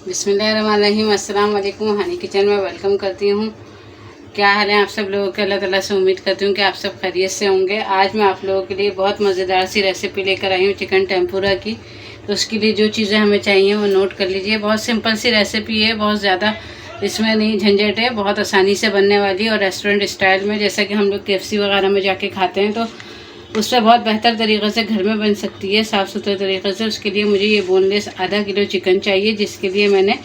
बिस्मिल्लाहिर्रहमानिर्रहीम। अस्सलाम वालेकुम। हनी किचन में वेलकम करती हूँ। क्या हाल है आप सब लोगों के? अल्लाह ताला से उम्मीद करती हूँ कि आप सब खैरियत से होंगे। आज मैं आप लोगों के लिए बहुत मज़ेदार सी रेसिपी लेकर आई हूँ चिकन टेम्पुरा की। तो उसके लिए जो चीज़ें हमें चाहिए वो नोट कर लीजिए। बहुत सिंपल सी रेसिपी है, बहुत ज़्यादा इसमें नहीं झंझट है, बहुत आसानी से बनने वाली और रेस्टोरेंट स्टाइल में, जैसा कि हम लोग KFC वगैरह में जाके खाते हैं तो उससे बहुत बेहतर तरीक़े से घर में बन सकती है, साफ़ सुथरे तरीक़े से। उसके लिए मुझे ये बोनलेस आधा किलो चिकन चाहिए, जिसके लिए मैंने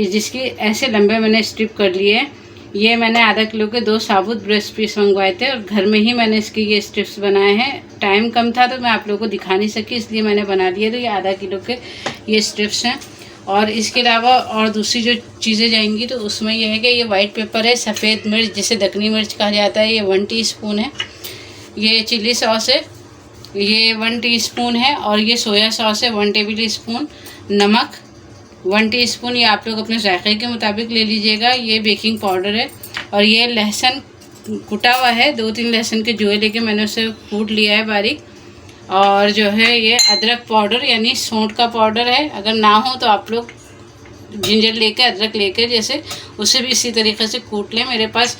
जिसकी ऐसे लंबे मैंने स्ट्रिप कर लिए हैं। ये मैंने आधा किलो के 2 साबुत ब्रेस्ट पीस मंगवाए थे और घर में ही मैंने इसके ये स्ट्रिप्स बनाए हैं। टाइम कम था तो मैं आप लोगों को दिखा नहीं सकी, इसलिए मैंने बना लिए। तो ये आधा किलो के ये स्ट्रिप्स हैं। और इसके अलावा और दूसरी जो चीज़ें जाएंगी तो उसमें यह है कि ये वाइट पेपर है, सफ़ेद मिर्च जिसे दखनी मिर्च कहा जाता है, ये 1 टीस्पून है। ये चिली सॉस है, ये 1 टीस्पून है। और ये सोया सॉस है 1 टेबल स्पून। नमक 1 टीस्पून, ये आप लोग अपने जायके के मुताबिक ले लीजिएगा। ये बेकिंग पाउडर है। और ये लहसुन कुटा हुआ है, 2-3 लहसुन के जुए लेके मैंने उसे कूट लिया है बारीक। और जो है ये अदरक पाउडर यानी सौंठ का पाउडर है। अगर ना हो तो आप लोग जिंजर लेके, अदरक लेके जैसे उसे भी इसी तरीके से कूट लें। मेरे पास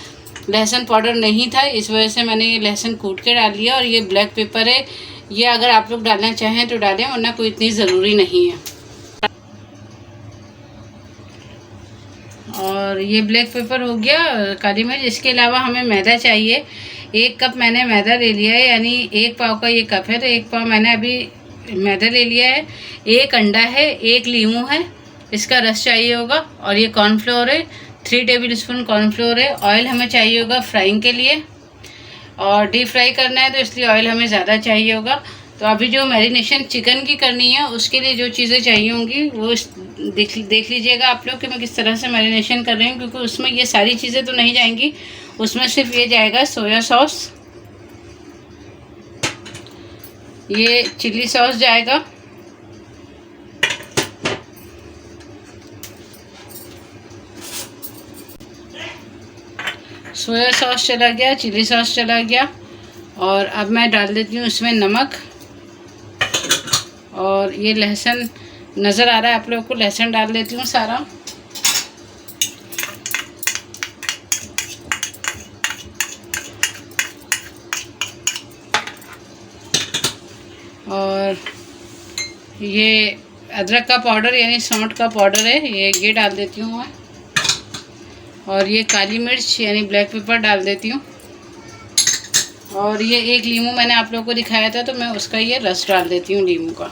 लहसुन पाउडर नहीं था, इस वजह से मैंने ये लहसुन कूट के डाल लिया। और ये ब्लैक पेपर है, ये अगर आप लोग डालना चाहें तो डालें, वरना कोई इतनी ज़रूरी नहीं है। और ये ब्लैक पेपर हो गया, काली मिर्च। इसके अलावा हमें मैदा चाहिए। 1 कप मैंने मैदा ले लिया है, यानी 1 पाव का ये कप है तो 1 पाव मैंने अभी मैदा ले लिया है। 1 अंडा है, 1 लीमू है, इसका रस चाहिए होगा। और ये कॉर्नफ्लोर है, 3 टेबल स्पून कॉर्नफ्लोर है। ऑयल हमें चाहिए होगा फ्राइंग के लिए, और डीप फ्राई करना है तो इसलिए ऑयल हमें ज़्यादा चाहिए होगा। तो अभी जो मैरिनेशन चिकन की करनी है उसके लिए जो चीज़ें चाहिए होंगी वो देख लीजिएगा आप लोग कि मैं किस तरह से मैरिनेशन कर रही हूँ, क्योंकि उसमें ये सारी चीज़ें तो नहीं जाएंगी। उसमें सिर्फ ये जाएगा सोया सॉस, ये चिली सॉस जाएगा, सोया सॉस चला गया, चिली सॉस चला गया। और अब मैं डाल देती हूँ इसमें नमक। और ये लहसुन नज़र आ रहा है आप लोगों को, लहसुन डाल देती हूँ सारा। और ये अदरक का पाउडर यानी सौंठ का पाउडर है, ये डाल देती हूँ मैं। और ये काली मिर्च यानी ब्लैक पेपर डाल देती हूँ। और ये 1 लीमू मैंने आप लोगों को दिखाया था तो मैं उसका ये रस डाल देती हूँ, लीमू का।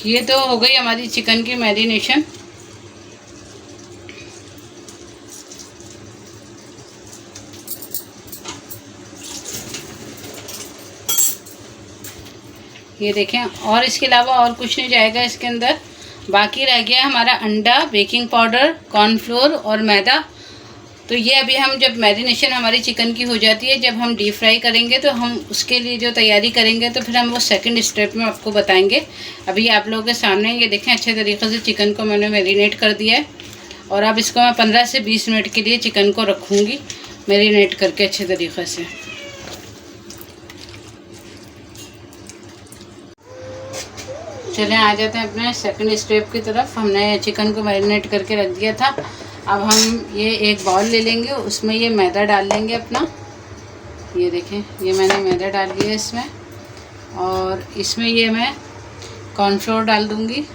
ये तो हो गई हमारी चिकन की मैरिनेशन। ये देखें, और इसके अलावा और कुछ नहीं जाएगा इसके अंदर। बाकी रह गया हमारा अंडा, बेकिंग पाउडर, कॉर्नफ्लोर और मैदा। तो ये अभी हम जब मैरिनेशन हमारी चिकन की हो जाती है, जब हम डीप फ्राई करेंगे तो हम उसके लिए जो तैयारी करेंगे तो फिर हम वो सेकंड स्टेप में आपको बताएंगे। अभी आप लोगों के सामने ये देखें, अच्छे तरीके से चिकन को मैंने मैरिनेट कर दिया है। और अब इसको मैं 15 से 20 मिनट के लिए चिकन को रखूँगी मैरिनेट करके अच्छे तरीके से। चलें आ जाते हैं अपने सेकंड स्टेप की तरफ। हमने चिकन को मैरिनेट करके रख दिया था। अब हम ये एक बाउल ले लेंगे, उसमें ये मैदा डाल लेंगे अपना। ये देखें, ये मैंने मैदा डाल दिया इसमें। और इसमें ये मैं कॉर्नफ्लोर डाल दूंगी।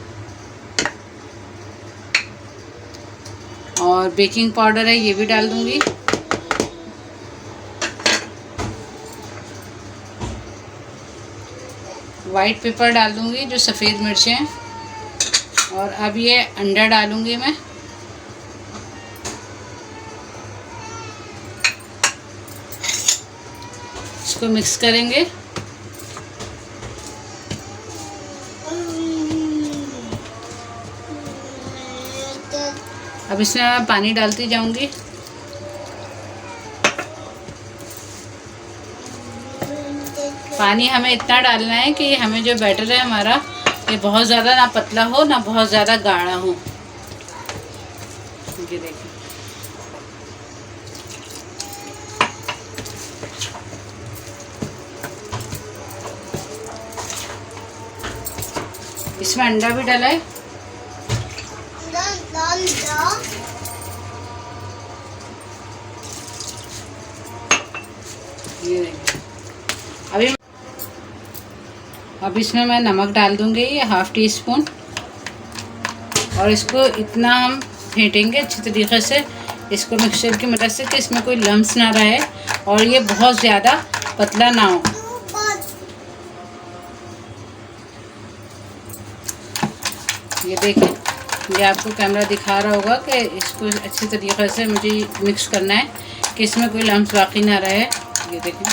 और बेकिंग पाउडर है, ये भी डाल दूंगी। वाइट पेपर डाल दूंगी, जो सफ़ेद मिर्चें हैं। और अब ये अंडा डालूंगी मैं। इसको मिक्स करेंगे। अब इसमें मैं पानी डालती जाऊंगी। पानी हमें इतना डालना है कि हमें जो बैटर है हमारा, ये बहुत ज़्यादा ना पतला हो ना बहुत ज़्यादा गाढ़ा हो। ये देखिए, इसमें अंडा भी डाला है। ये देखिए। अब इसमें मैं नमक डाल दूंगी, ये 1/2 टीस्पून। और इसको इतना हम फेंटेंगे अच्छी तरीके से इसको मिक्सचर की मदद से कि इसमें कोई लम्स ना रहे और ये बहुत ज़्यादा पतला ना हो। ये देखिए, ये आपको कैमरा दिखा रहा होगा कि इसको अच्छी तरीके से मुझे मिक्स करना है कि इसमें कोई लम्स बाकी ना रहे। ये देखिए,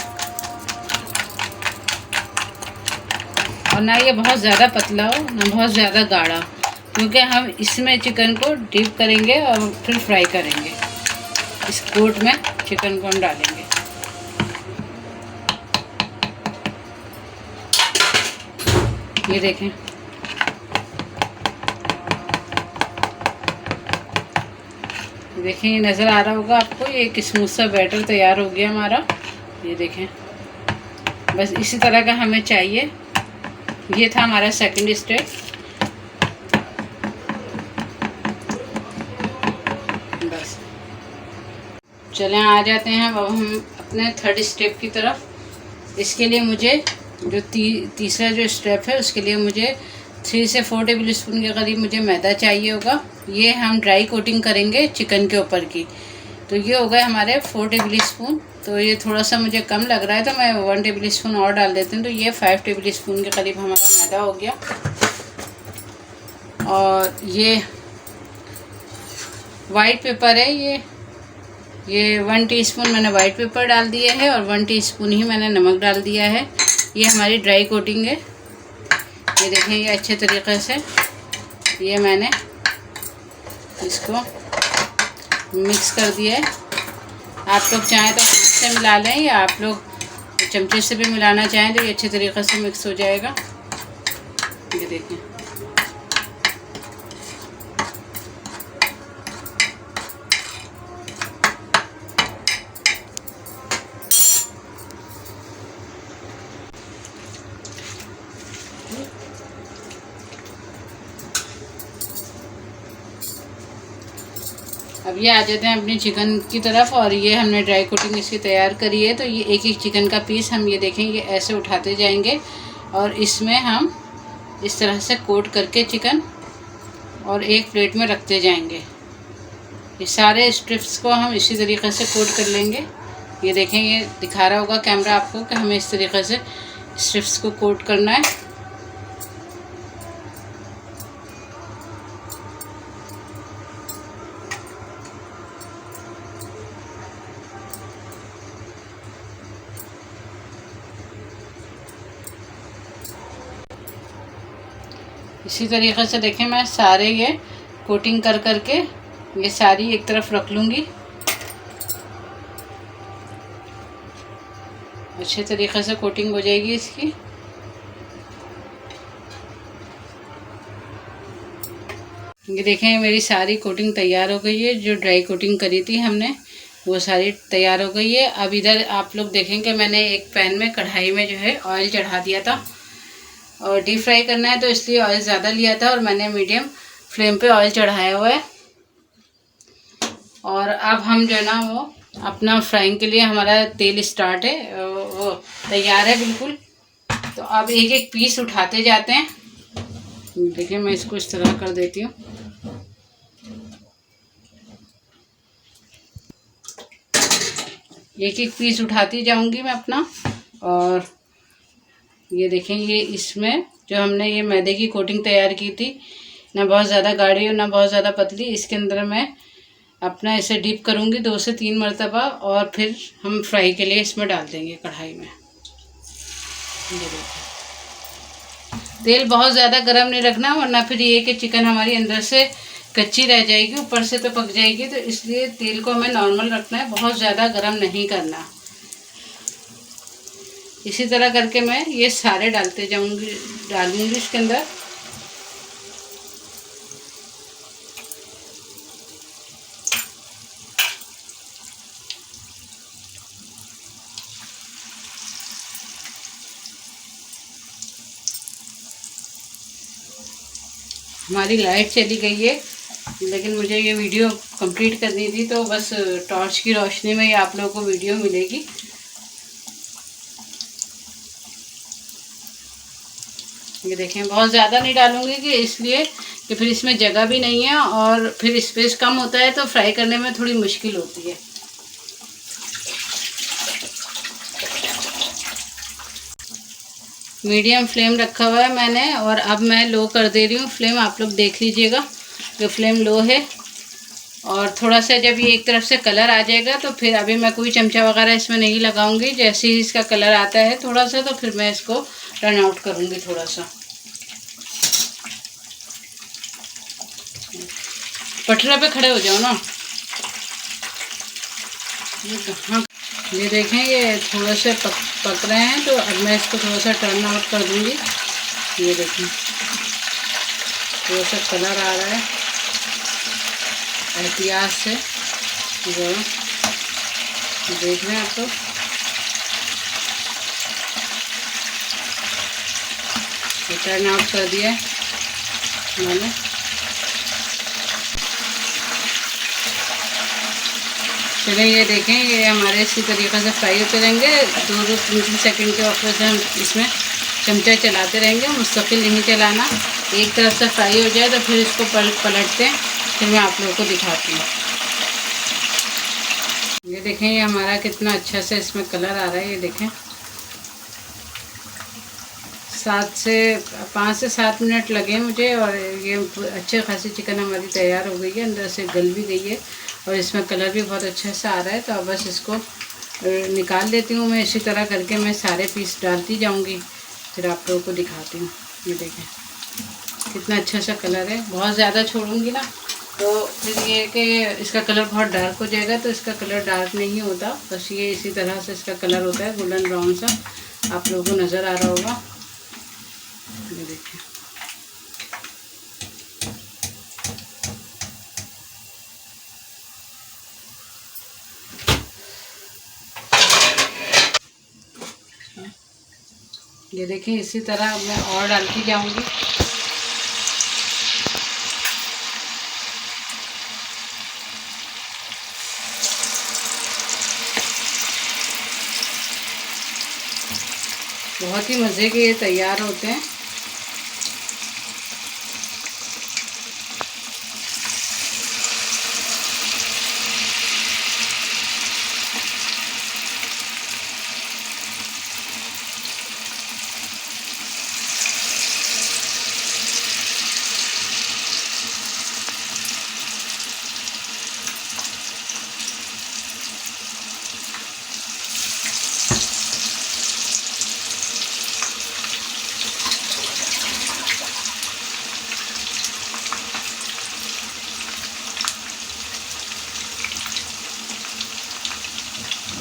और ना ये बहुत ज़्यादा पतला हो ना बहुत ज़्यादा गाढ़ा, क्योंकि हम इसमें चिकन को डीप करेंगे और फिर फ्राई करेंगे। इस कोट में चिकन को हम डालेंगे। ये देखें, ये नज़र आ रहा होगा आपको, ये एक स्मूथ सा बैटर तैयार हो गया हमारा। ये देखें, बस इसी तरह का हमें चाहिए। ये था हमारा सेकंड स्टेप। बस चलें आ जाते हैं अब हम अपने थर्ड स्टेप की तरफ। इसके लिए मुझे जो तीसरा जो स्टेप है उसके लिए मुझे 3 से 4 टेबल स्पून के करीब मुझे मैदा चाहिए होगा। ये हम ड्राई कोटिंग करेंगे चिकन के ऊपर की। तो ये हो गए हमारे 4 टेबल स्पून। तो ये थोड़ा सा मुझे कम लग रहा है तो मैं 1 टेबल स्पून और डाल देती हूँ। तो ये 5 टेबल स्पून के करीब हमारा मैदा हो गया। और ये वाइट पेपर है, ये 1 टीस्पून मैंने वाइट पेपर डाल दिया है और 1 टीस्पून ही मैंने नमक डाल दिया है। ये हमारी ड्राई कोटिंग है। ये देखें, ये अच्छे तरीके से ये मैंने इसको मिक्स कर दिया है। आप लोग चाहें तो हाथ से मिला लें या आप लोग चमचे से भी मिलाना चाहें तो ये अच्छे तरीके से मिक्स हो जाएगा। ये देखें, अब ये आ जाते हैं अपनी चिकन की तरफ। और ये हमने ड्राई कोटिंग इसकी तैयार करी है। तो ये एक एक चिकन का पीस हम ये देखेंगे ऐसे उठाते जाएंगे और इसमें हम इस तरह से कोट करके चिकन और एक प्लेट में रखते जाएंगे। ये सारे स्ट्रिप्स को हम इसी तरीके से कोट कर लेंगे। ये देखें, ये दिखा रहा होगा कैमरा आपको कि हमें इस तरीके से स्ट्रिप्स को कोट करना है। इसी तरीके से देखें, मैं सारे ये कोटिंग कर करके ये सारी एक तरफ रख लूँगी। अच्छे तरीके से कोटिंग हो जाएगी इसकी। ये देखें, मेरी सारी कोटिंग तैयार हो गई है। जो ड्राई कोटिंग करी थी हमने वो सारी तैयार हो गई है। अब इधर आप लोग देखेंगे मैंने एक पैन में कढ़ाई में जो है ऑयल चढ़ा दिया था और डीप फ्राई करना है तो इसलिए ऑयल ज़्यादा लिया था और मैंने मीडियम फ्लेम पे ऑयल चढ़ाया हुआ है। और अब हम जो है ना वो अपना फ्राइंग के लिए हमारा तेल स्टार्ट है, वो तैयार है बिल्कुल। तो अब एक एक पीस उठाते जाते हैं। देखिए, मैं इसको इस तरह कर देती हूँ। एक एक पीस उठाती जाऊंगी मैं अपना। और ये देखें, ये इसमें जो हमने ये मैदे की कोटिंग तैयार की थी, ना बहुत ज़्यादा गाढ़ी और ना बहुत ज़्यादा पतली, इसके अंदर मैं अपना ऐसे डीप करूँगी 2 से 3 मरतबा और फिर हम फ्राई के लिए इसमें डाल देंगे कढ़ाई में। ये देखिए, तेल बहुत ज़्यादा गर्म नहीं रखना वरना फिर ये कि चिकन हमारी अंदर से कच्ची रह जाएगी, ऊपर से तो पक जाएगी। तो इसलिए तेल को हमें नॉर्मल रखना है, बहुत ज़्यादा गर्म नहीं करना। इसी तरह करके मैं ये सारे डालूंगी इसके अंदर। हमारी लाइट चली गई है, लेकिन मुझे ये वीडियो कंप्लीट करनी थी, तो बस टॉर्च की रोशनी में ही आप लोगों को वीडियो मिलेगी। ये देखें, बहुत ज़्यादा नहीं डालूंगी कि इसलिए कि फिर इसमें जगह भी नहीं है और फिर स्पेस कम होता है तो फ्राई करने में थोड़ी मुश्किल होती है। मीडियम फ्लेम रखा हुआ है मैंने और अब मैं लो कर दे रही हूँ फ्लेम। आप लोग देख लीजिएगा, जो फ्लेम लो है। और थोड़ा सा जब ये एक तरफ से कलर आ जाएगा तो फिर अभी मैं कोई चमचा वगैरह इसमें नहीं लगाऊंगी। जैसे ही इसका कलर आता है थोड़ा सा, तो फिर मैं इसको टर्न आउट करूँगी थोड़ा सा। पटरा पे खड़े हो जाओ ना। हाँ, ये देखें, ये थोड़ा से पक रहे हैं, तो अब मैं इसको थोड़ा सा टर्न आउट कर दूंगी। ये देखें, थोड़ा सा कलर आ रहा है। एहतियात से देख रहे हैं आप लोग। टर्न आउट कर दिया मैंने। चलिए, ये देखें, ये हमारे इसी तरीक़े से फ्राई होते रहेंगे। 2-3 सेकंड के वक्त से हम इसमें चमचा चलाते रहेंगे, मुस्तकिल नहीं चलाना। एक तरफ से फ्राई हो जाए तो फिर इसको पलटते हैं, फिर मैं आप लोगों को दिखाती हूँ। ये देखें, ये हमारा कितना अच्छा से इसमें कलर आ रहा है। ये देखें, 5 से 7 मिनट लगे मुझे और ये अच्छे खासी चिकन हमारी तैयार हो गई है। अंदर से गल भी गई है और इसमें कलर भी बहुत अच्छे से आ रहा है। तो अब बस इसको निकाल लेती हूँ मैं। इसी तरह करके मैं सारे पीस डालती जाऊँगी, फिर आप लोगों को दिखाती हूँ। ये देखें, कितना अच्छा सा कलर है। बहुत ज़्यादा छोड़ूंगी ना तो फिर ये कि इसका कलर बहुत डार्क हो जाएगा, तो इसका कलर डार्क नहीं होता। बस ये इसी तरह से इसका कलर होता है, गोल्डन ब्राउन सा। आप लोगों को नज़र आ रहा होगा। ये देखिए, ये देखिए, इसी तरह मैं और डालती जाऊंगी। बहुत ही मज़े के ये तैयार होते हैं।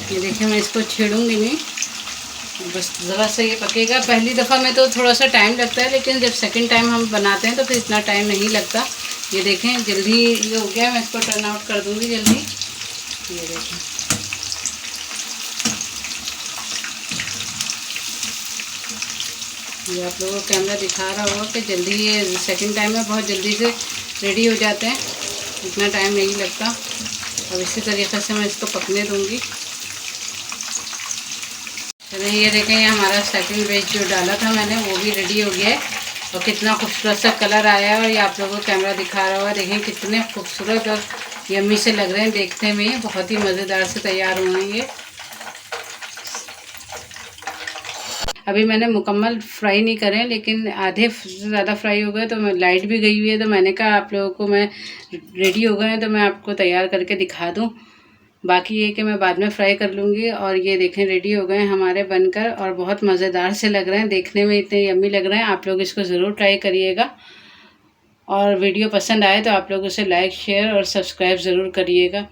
ये देखिए, मैं इसको छेड़ूंगी नहीं, बस ज़रा सा ये पकेगा। पहली दफ़ा में तो थोड़ा सा टाइम लगता है, लेकिन जब सेकंड टाइम हम बनाते हैं तो फिर इतना टाइम नहीं लगता। ये देखें, जल्दी ये हो गया। मैं इसको टर्न आउट कर दूंगी जल्दी। ये देखें, ये आप लोगों को कैमरा दिखा रहा होगा कि जल्दी ये सेकंड टाइम में बहुत जल्दी से रेडी हो जाते हैं, इतना टाइम नहीं लगता। अब इसी तरीक़े से मैं इसको पकने दूँगी। चलिए, ये देखें, ये हमारा सेकंड बैच जो डाला था मैंने वो भी रेडी हो गया है और कितना खूबसूरत सा कलर आया है। और ये आप लोगों को कैमरा दिखा रहा होगा। देखें, कितने खूबसूरत और यम्मी से लग रहे हैं देखने में। बहुत ही मज़ेदार से तैयार हुए हैं ये। अभी मैंने मुकम्मल फ्राई नहीं करे, लेकिन आधे से ज़्यादा फ्राई हो गए, तो मैं लाइट भी गई हुई है, तो मैंने कहा आप लोगों को मैं रेडी हो गए हैं तो मैं आपको तैयार करके दिखा दूं। बाकी ये कि मैं बाद में फ्राई कर लूँगी। और ये देखें, रेडी हो गए हैं हमारे बनकर और बहुत मज़ेदार से लग रहे हैं देखने में, इतने यम्मी लग रहे हैं। आप लोग इसको ज़रूर ट्राई करिएगा और वीडियो पसंद आए तो आप लोग उसे लाइक, शेयर और सब्सक्राइब ज़रूर करिएगा।